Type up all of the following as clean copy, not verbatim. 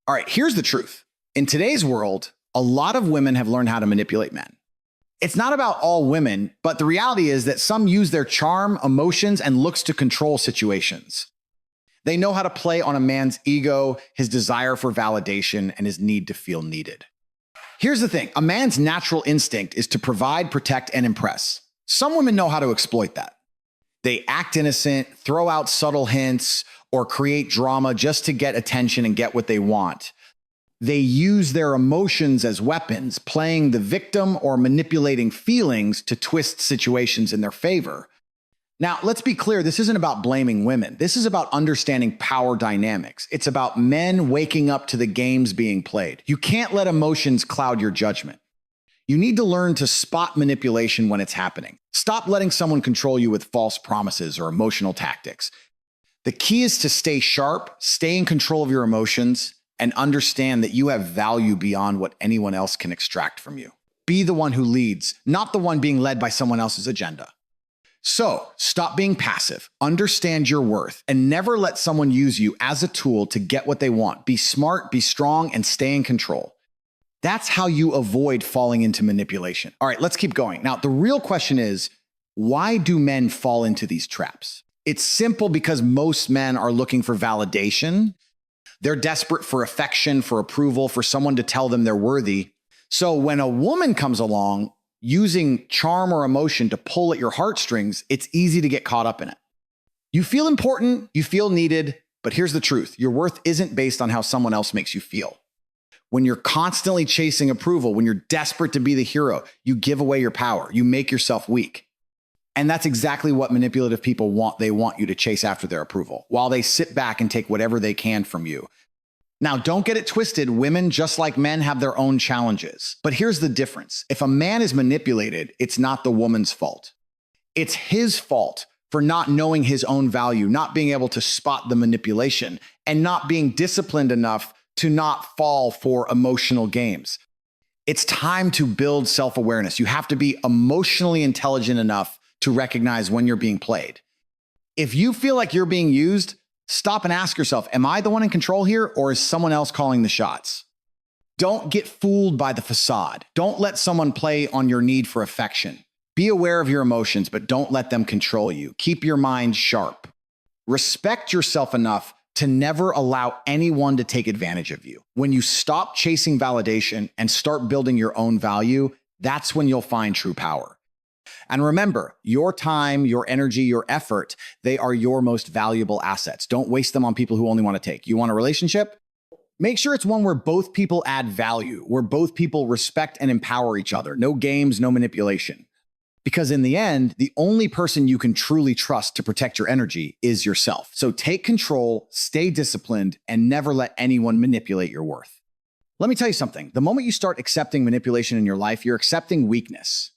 All right, here's the truth. In today's world, a lot of women have learned how to manipulate men. It's not about all women, but the reality is that some use their charm, emotions, and looks to control situations. They know how to play on a man's ego, his desire for validation, and his need to feel needed. Here's the thing. A man's natural instinct is to provide, protect, and impress. Some women know how to exploit that. They act innocent, throw out subtle hints, or create drama just to get attention and get what they want. They use their emotions as weapons, playing the victim or manipulating feelings to twist situations in their favor. Now, let's be clear, this isn't about blaming women. This is about understanding power dynamics. It's about men waking up to the games being played. You can't let emotions cloud your judgment. You need to learn to spot manipulation when it's happening. Stop letting someone control you with false promises or emotional tactics. The key is to stay sharp, stay in control of your emotions, and understand that you have value beyond what anyone else can extract from you. Be the one who leads, not the one being led by someone else's agenda. So stop being passive, understand your worth, and never let someone use you as a tool to get what they want. Be smart, be strong, and stay in control. That's how you avoid falling into manipulation. All right, let's keep going. Now, the real question is, why do men fall into these traps? It's simple because most men are looking for validation. They're desperate for affection, for approval, for someone to tell them they're worthy. So when a woman comes along, using charm or emotion to pull at your heartstrings, it's easy to get caught up in it. You feel important, you feel needed, but here's the truth. Your worth isn't based on how someone else makes you feel. When you're constantly chasing approval, when you're desperate to be the hero, you give away your power. You make yourself weak. And that's exactly what manipulative people want. They want you to chase after their approval while they sit back and take whatever they can from you. Now, don't get it twisted. Women, just like men, have their own challenges. But here's the difference. If a man is manipulated, it's not the woman's fault. It's his fault for not knowing his own value, not being able to spot the manipulation, and not being disciplined enough to not fall for emotional games. It's time to build self-awareness. You have to be emotionally intelligent enough to recognize when you're being played. If you feel like you're being used, stop and ask yourself, am I the one in control here, or is someone else calling the shots? Don't get fooled by the facade. Don't let someone play on your need for affection. Be aware of your emotions, but don't let them control you. Keep your mind sharp. Respect yourself enough to never allow anyone to take advantage of you. When you stop chasing validation and start building your own value, that's when you'll find true power. And remember, your time, your energy, your effort, they are your most valuable assets. Don't waste them on people who only want to take. You want a relationship? Make sure it's one where both people add value, where both people respect and empower each other. No games, no manipulation. Because in the end, the only person you can truly trust to protect your energy is yourself. So take control, stay disciplined, and never let anyone manipulate your worth. Let me tell you something. The moment you start accepting manipulation in your life, you're accepting weakness.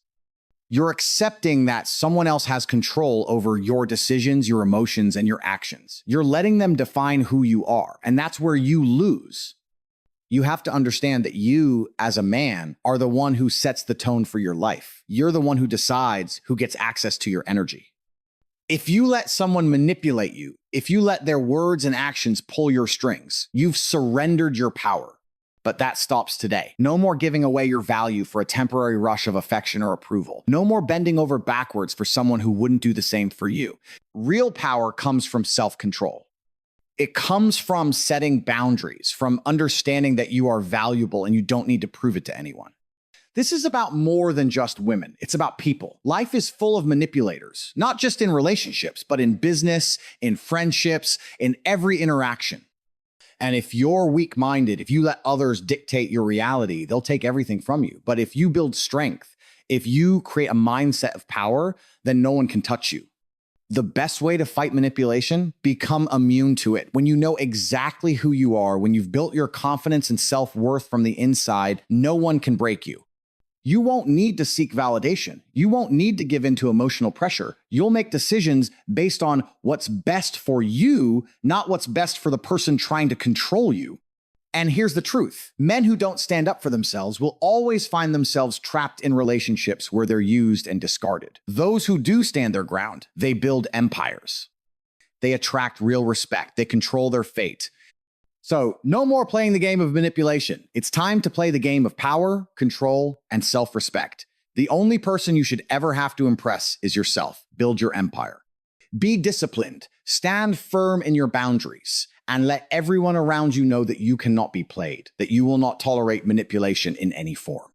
You're accepting that someone else has control over your decisions, your emotions, and your actions. You're letting them define who you are, and that's where you lose. You have to understand that you, as a man, are the one who sets the tone for your life. You're the one who decides who gets access to your energy. If you let someone manipulate you, if you let their words and actions pull your strings, you've surrendered your power. But that stops today. No more giving away your value for a temporary rush of affection or approval. No more bending over backwards for someone who wouldn't do the same for you. Real power comes from self-control. It comes from setting boundaries, from understanding that you are valuable and you don't need to prove it to anyone. This is about more than just women. It's about people. Life is full of manipulators, not just in relationships, but in business, in friendships, in every interaction. And if you're weak-minded, if you let others dictate your reality, they'll take everything from you. But if you build strength, if you create a mindset of power, then no one can touch you. The best way to fight manipulation, become immune to it. When you know exactly who you are, when you've built your confidence and self-worth from the inside, no one can break you. You won't need to seek validation. You won't need to give in to emotional pressure. You'll make decisions based on what's best for you, not what's best for the person trying to control you. And here's the truth. Men who don't stand up for themselves will always find themselves trapped in relationships where they're used and discarded. Those who do stand their ground, they build empires. They attract real respect. They control their fate. So, no more playing the game of manipulation. It's time to play the game of power, control, and self-respect. The only person you should ever have to impress is yourself. Build your empire. Be disciplined. Stand firm in your boundaries. And let everyone around you know that you cannot be played, that you will not tolerate manipulation in any form.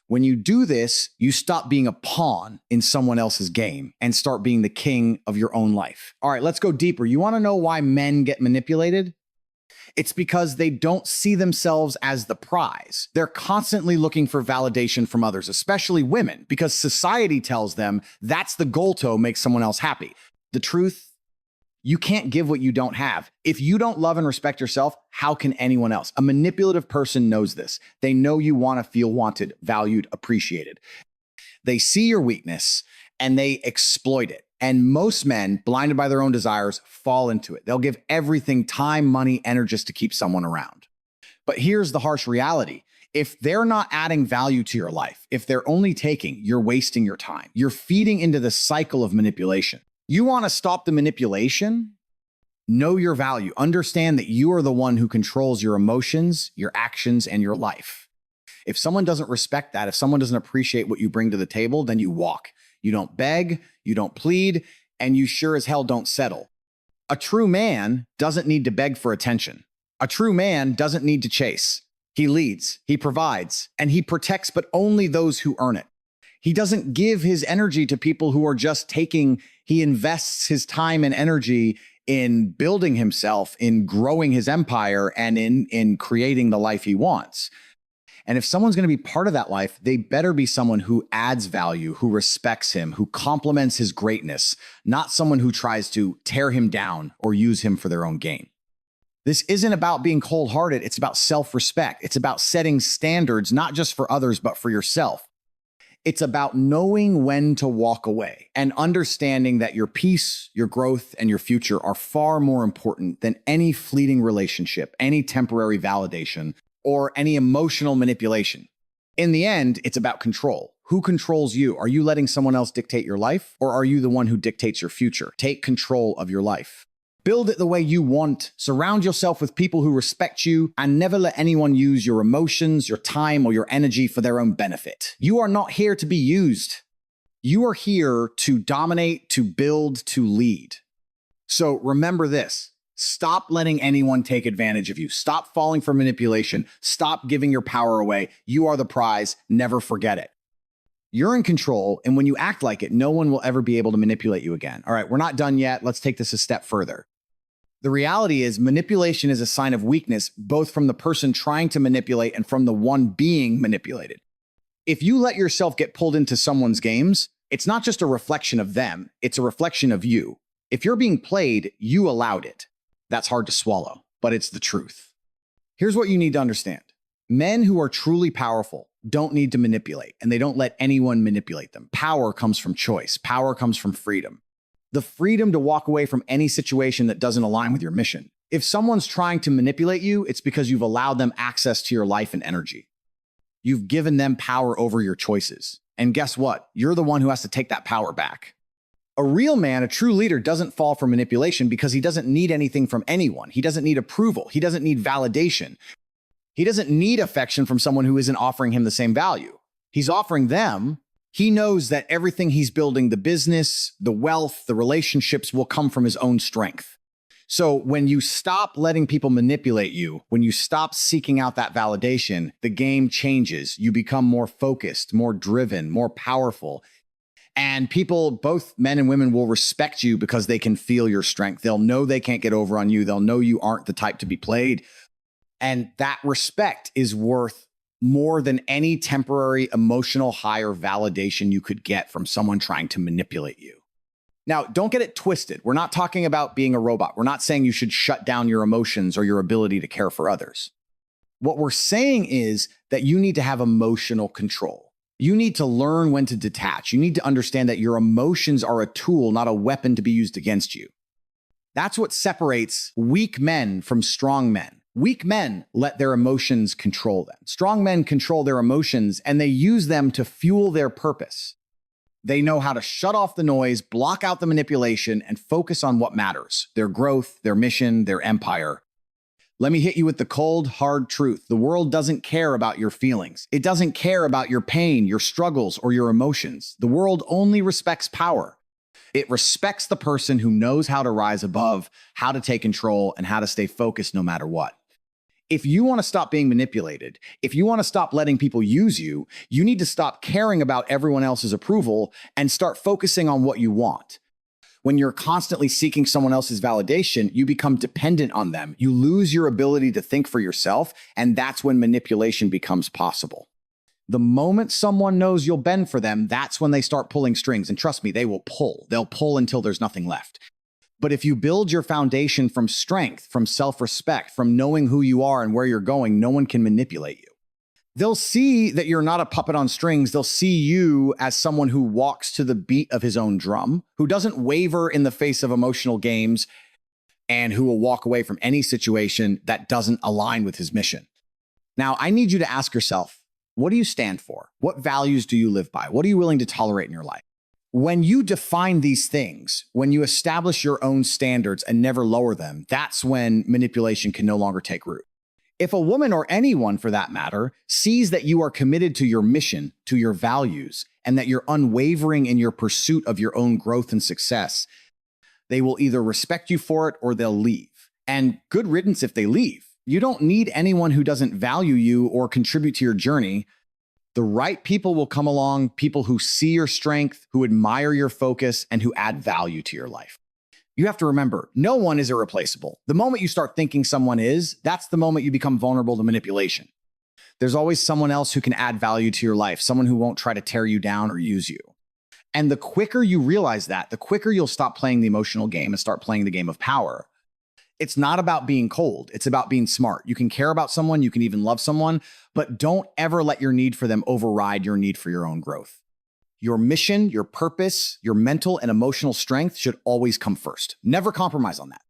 When you do this, you stop being a pawn in someone else's game and start being the king of your own life. All right, let's go deeper. You want to know why men get manipulated? It's because they don't see themselves as the prize. They're constantly looking for validation from others, especially women, because society tells them that's the goal to make someone else happy. The truth, you can't give what you don't have. If you don't love and respect yourself, how can anyone else? A manipulative person knows this. They know you want to feel wanted, valued, appreciated. They see your weakness and they exploit it. And most men, blinded by their own desires, fall into it. They'll give everything, time, money, energy just to keep someone around. But here's the harsh reality. If they're not adding value to your life, if they're only taking, you're wasting your time. You're feeding into the cycle of manipulation. You want to stop the manipulation? Know your value. Understand that you are the one who controls your emotions, your actions, and your life. If someone doesn't respect that, if someone doesn't appreciate what you bring to the table, then you walk. You don't beg, you don't plead, and you sure as hell don't settle. A true man doesn't need to beg for attention. A true man doesn't need to chase. He leads, he provides, and he protects, but only those who earn it. He doesn't give his energy to people who are just taking. He invests his time and energy in building himself, in growing his empire, and in creating the life he wants. And if someone's going to be part of that life, they better be someone who adds value, who respects him, who compliments his greatness, not someone who tries to tear him down or use him for their own gain. This isn't about being cold-hearted. It's about self-respect. It's about setting standards, not just for others, but for yourself. It's about knowing when to walk away and understanding that your peace, your growth, and your future are far more important than any fleeting relationship, any temporary validation, or any emotional manipulation. In the end, it's about control. Who controls you? Are you letting someone else dictate your life, or are you the one who dictates your future? Take control of your life. Build it the way you want. Surround yourself with people who respect you, and never let anyone use your emotions, your time, or your energy for their own benefit. You are not here to be used. You are here to dominate, to build, to lead. So remember this. Stop letting anyone take advantage of you. Stop falling for manipulation. Stop giving your power away. You are the prize. Never forget it. You're in control, and when you act like it, no one will ever be able to manipulate you again. All right, we're not done yet. Let's take this a step further. The reality is manipulation is a sign of weakness, both from the person trying to manipulate and from the one being manipulated. If you let yourself get pulled into someone's games, it's not just a reflection of them, it's a reflection of you. If you're being played, you allowed it. That's hard to swallow, but it's the truth. Here's what you need to understand. Men who are truly powerful don't need to manipulate, and they don't let anyone manipulate them. Power comes from choice. Power comes from freedom. The freedom to walk away from any situation that doesn't align with your mission. If someone's trying to manipulate you, it's because you've allowed them access to your life and energy. You've given them power over your choices. And guess what? You're the one who has to take that power back. A real man, a true leader, doesn't fall for manipulation because he doesn't need anything from anyone. He doesn't need approval. He doesn't need validation. He doesn't need affection from someone who isn't offering him the same value. He's offering them. He knows that everything he's building, the business, the wealth, the relationships, will come from his own strength. So when you stop letting people manipulate you, when you stop seeking out that validation, the game changes. You become more focused, more driven, more powerful. And people, both men and women, will respect you because they can feel your strength. They'll know they can't get over on you. They'll know you aren't the type to be played. And that respect is worth more than any temporary emotional high or validation you could get from someone trying to manipulate you. Now, don't get it twisted. We're not talking about being a robot. We're not saying you should shut down your emotions or your ability to care for others. What we're saying is that you need to have emotional control. You need to learn when to detach. You need to understand that your emotions are a tool, not a weapon to be used against you. That's what separates weak men from strong men. Weak men let their emotions control them. Strong men control their emotions, and they use them to fuel their purpose. They know how to shut off the noise, block out the manipulation, and focus on what matters: their growth, their mission, their empire. Let me hit you with the cold, hard truth. The world doesn't care about your feelings. It doesn't care about your pain, your struggles, or your emotions. The world only respects power. It respects the person who knows how to rise above, how to take control, and how to stay focused no matter what. If you want to stop being manipulated, if you want to stop letting people use you, you need to stop caring about everyone else's approval and start focusing on what you want. When you're constantly seeking someone else's validation, you become dependent on them. You lose your ability to think for yourself, and that's when manipulation becomes possible. The moment someone knows you'll bend for them, that's when they start pulling strings. And trust me, they will pull. They'll pull until there's nothing left. But if you build your foundation from strength, from self-respect, from knowing who you are and where you're going, no one can manipulate you. They'll see that you're not a puppet on strings. They'll see you as someone who walks to the beat of his own drum, who doesn't waver in the face of emotional games, and who will walk away from any situation that doesn't align with his mission. Now, I need you to ask yourself, what do you stand for? What values do you live by? What are you willing to tolerate in your life? When you define these things, when you establish your own standards and never lower them, that's when manipulation can no longer take root. If a woman, or anyone for that matter, sees that you are committed to your mission, to your values, and that you're unwavering in your pursuit of your own growth and success, they will either respect you for it or they'll leave. And good riddance if they leave. You don't need anyone who doesn't value you or contribute to your journey. The right people will come along, people who see your strength, who admire your focus, and who add value to your life. You have to remember, no one is irreplaceable. The moment you start thinking someone is, that's the moment you become vulnerable to manipulation. There's always someone else who can add value to your life, someone who won't try to tear you down or use you. And the quicker you realize that, the quicker you'll stop playing the emotional game and start playing the game of power. It's not about being cold. It's about being smart. You can care about someone, you can even love someone, but don't ever let your need for them override your need for your own growth. Your mission, your purpose, your mental and emotional strength should always come first. Never compromise on that.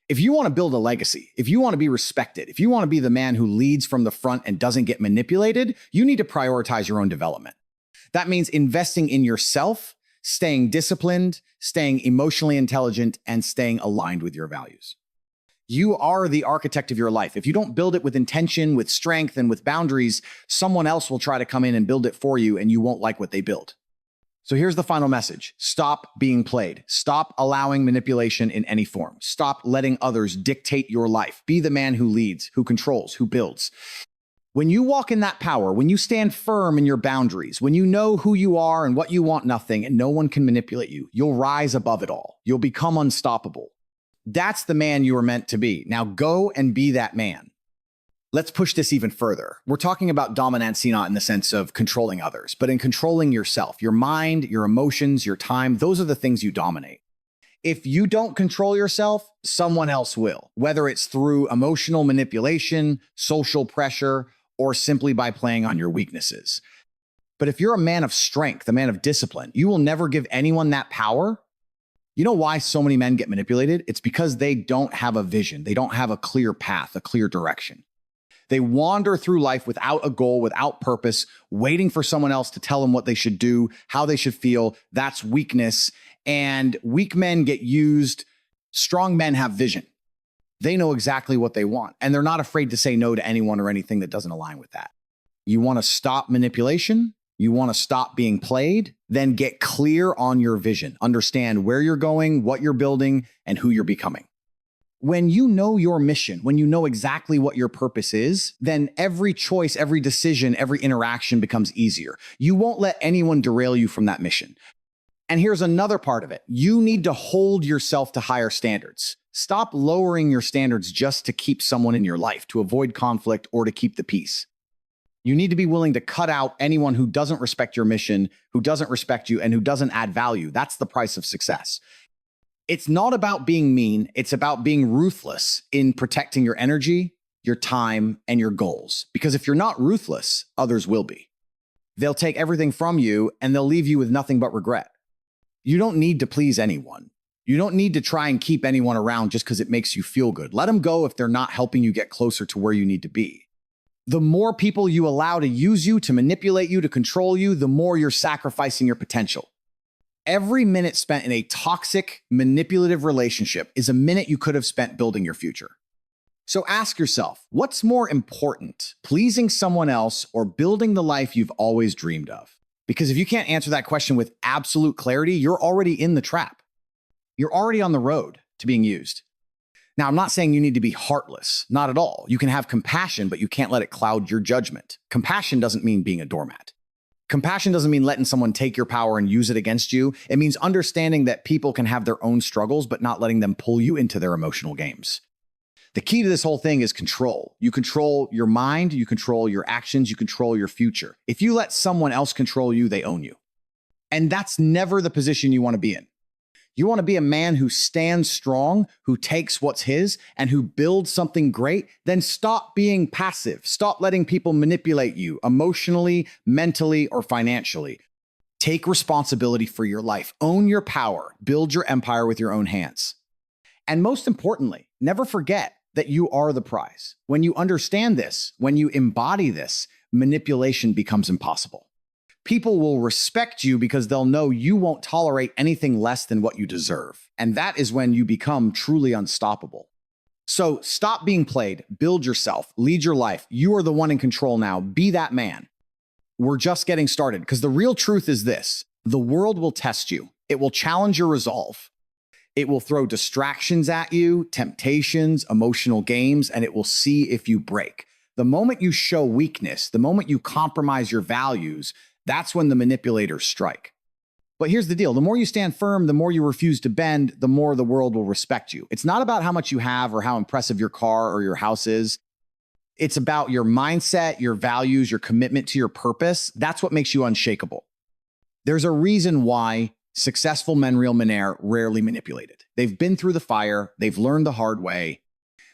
If you want to build a legacy, if you want to be respected, if you want to be the man who leads from the front and doesn't get manipulated, you need to prioritize your own development. That means investing in yourself, staying disciplined, staying emotionally intelligent, and staying aligned with your values. You are the architect of your life. If you don't build it with intention, with strength, and with boundaries, someone else will try to come in and build it for you, and you won't like what they build. So here's the final message. Stop being played. Stop allowing manipulation in any form. Stop letting others dictate your life. Be the man who leads, who controls, who builds. When you walk in that power, when you stand firm in your boundaries, when you know who you are and what you want nothing, and no one can manipulate you, you'll rise above it all. You'll become unstoppable. That's the man you were meant to be. Now go and be that man. Let's push this even further. We're talking about dominancia not in the sense of controlling others, but in controlling yourself, your mind, your emotions, your time. Those are the things you dominate. If you don't control yourself, someone else will, whether it's through emotional manipulation, social pressure, or simply by playing on your weaknesses. But if you're a man of strength, a man of discipline, you will never give anyone that power. You know why so many men get manipulated? It's because they don't have a vision. They don't have a clear path, a clear direction. They wander through life without a goal, without purpose, waiting for someone else to tell them what they should do, how they should feel. That's weakness. And weak men get used. Strong men have vision. They know exactly what they want, and they're not afraid to say no to anyone or anything that doesn't align with that. You want to stop manipulation? You want to stop being played? Then get clear on your vision. Understand where you're going, what you're building, and who you're becoming. When you know your mission, when you know exactly what your purpose is, then every choice, every decision, every interaction becomes easier. You won't let anyone derail you from that mission. And here's another part of it. You need to hold yourself to higher standards. Stop lowering your standards just to keep someone in your life, to avoid conflict, or to keep the peace. You need to be willing to cut out anyone who doesn't respect your mission, who doesn't respect you, and who doesn't add value. That's the price of success. It's not about being mean. It's about being ruthless in protecting your energy, your time, and your goals. Because if you're not ruthless, others will be. They'll take everything from you and they'll leave you with nothing but regret. You don't need to please anyone. You don't need to try and keep anyone around just because it makes you feel good. Let them go if they're not helping you get closer to where you need to be. The more people you allow to use you, to manipulate you, to control you, the more you're sacrificing your potential. Every minute spent in a toxic, manipulative relationship is a minute you could have spent building your future. So ask yourself, what's more important, pleasing someone else or building the life you've always dreamed of? Because if you can't answer that question with absolute clarity, you're already in the trap. You're already on the road to being used. Now, I'm not saying you need to be heartless, not at all. You can have compassion, but you can't let it cloud your judgment. Compassion doesn't mean being a doormat. Compassion doesn't mean letting someone take your power and use it against you. It means understanding that people can have their own struggles, but not letting them pull you into their emotional games. The key to this whole thing is control. You control your mind, you control your actions, you control your future. If you let someone else control you, they own you. And that's never the position you want to be in. You want to be a man who stands strong, who takes what's his, and who builds something great. Then stop being passive. Stop letting people manipulate you emotionally, mentally, or financially. Take responsibility for your life. Own your power. Build your empire with your own hands. And most importantly, never forget that you are the prize. When you understand this, when you embody this, manipulation becomes impossible. People will respect you because they'll know you won't tolerate anything less than what you deserve. And that is when you become truly unstoppable. So stop being played, build yourself, lead your life. You are the one in control now. Be that man. We're just getting started because the real truth is this: the world will test you. It will challenge your resolve. It will throw distractions at you, temptations, emotional games, and it will see if you break. The moment you show weakness, the moment you compromise your values, that's when the manipulators strike. But here's the deal. The more you stand firm, the more you refuse to bend, the more the world will respect you. It's not about how much you have or how impressive your car or your house is. It's about your mindset, your values, your commitment to your purpose. That's what makes you unshakable. There's a reason why successful men, real men, are rarely manipulated. They've been through the fire. They've learned the hard way.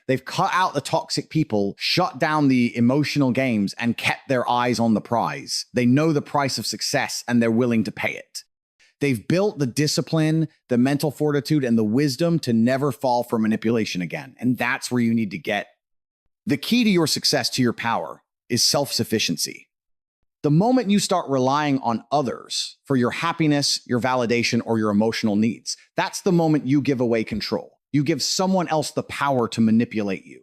They've cut out the toxic people, shut down the emotional games, and kept their eyes on the prize. They know the price of success, and they're willing to pay it. They've built the discipline, the mental fortitude, and the wisdom to never fall for manipulation again. And that's where you need to get. The key to your success, to your power, is self-sufficiency. The moment you start relying on others for your happiness, your validation, or your emotional needs, that's the moment you give away control. You give someone else the power to manipulate you.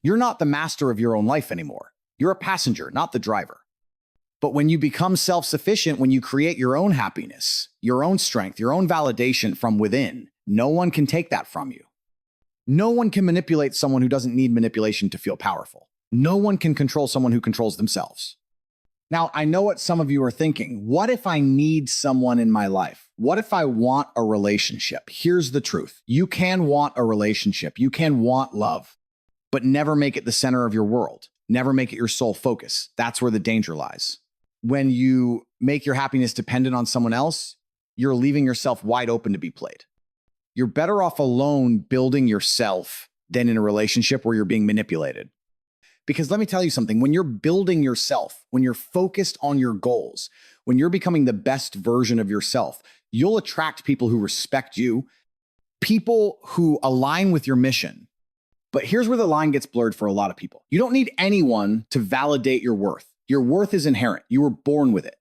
You're not the master of your own life anymore. You're a passenger, not the driver. But when you become self-sufficient, when you create your own happiness, your own strength, your own validation from within, no one can take that from you. No one can manipulate someone who doesn't need manipulation to feel powerful. No one can control someone who controls themselves. Now, I know what some of you are thinking. What if I need someone in my life? What if I want a relationship? Here's the truth. You can want a relationship. You can want love, but never make it the center of your world. Never make it your sole focus. That's where the danger lies. When you make your happiness dependent on someone else, you're leaving yourself wide open to be played. You're better off alone building yourself than in a relationship where you're being manipulated. Because let me tell you something, when you're building yourself, when you're focused on your goals, when you're becoming the best version of yourself, you'll attract people who respect you, people who align with your mission. But here's where the line gets blurred for a lot of people. You don't need anyone to validate your worth. Your worth is inherent. You were born with it.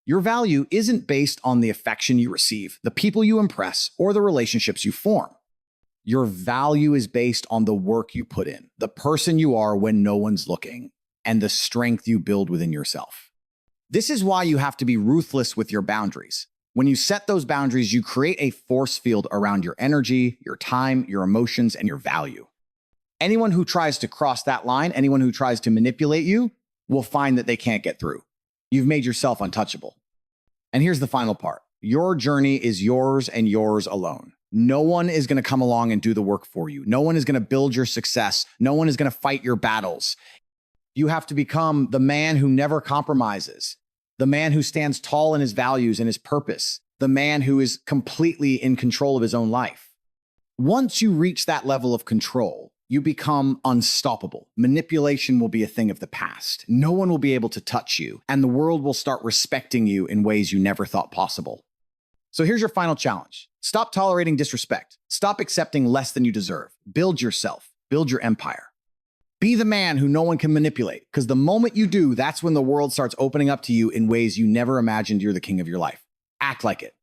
Your value isn't based on the affection you receive, the people you impress, or the relationships you form. Your value is based on the work you put in, the person you are when no one's looking, and the strength you build within yourself. This is why you have to be ruthless with your boundaries. When you set those boundaries, you create a force field around your energy, your time, your emotions, and your value. Anyone who tries to cross that line, anyone who tries to manipulate you, will find that they can't get through. You've made yourself untouchable. And here's the final part. Your journey is yours and yours alone. No one is going to come along and do the work for you. No one is going to build your success. No one is going to fight your battles. You have to become the man who never compromises, the man who stands tall in his values and his purpose, the man who is completely in control of his own life. Once you reach that level of control, you become unstoppable. Manipulation will be a thing of the past. No one will be able to touch you, and the world will start respecting you in ways you never thought possible. So here's your final challenge. Stop tolerating disrespect. Stop accepting less than you deserve. Build yourself. Build your empire. Be the man who no one can manipulate, because the moment you do, that's when the world starts opening up to you in ways you never imagined. You're the king of your life. Act like it.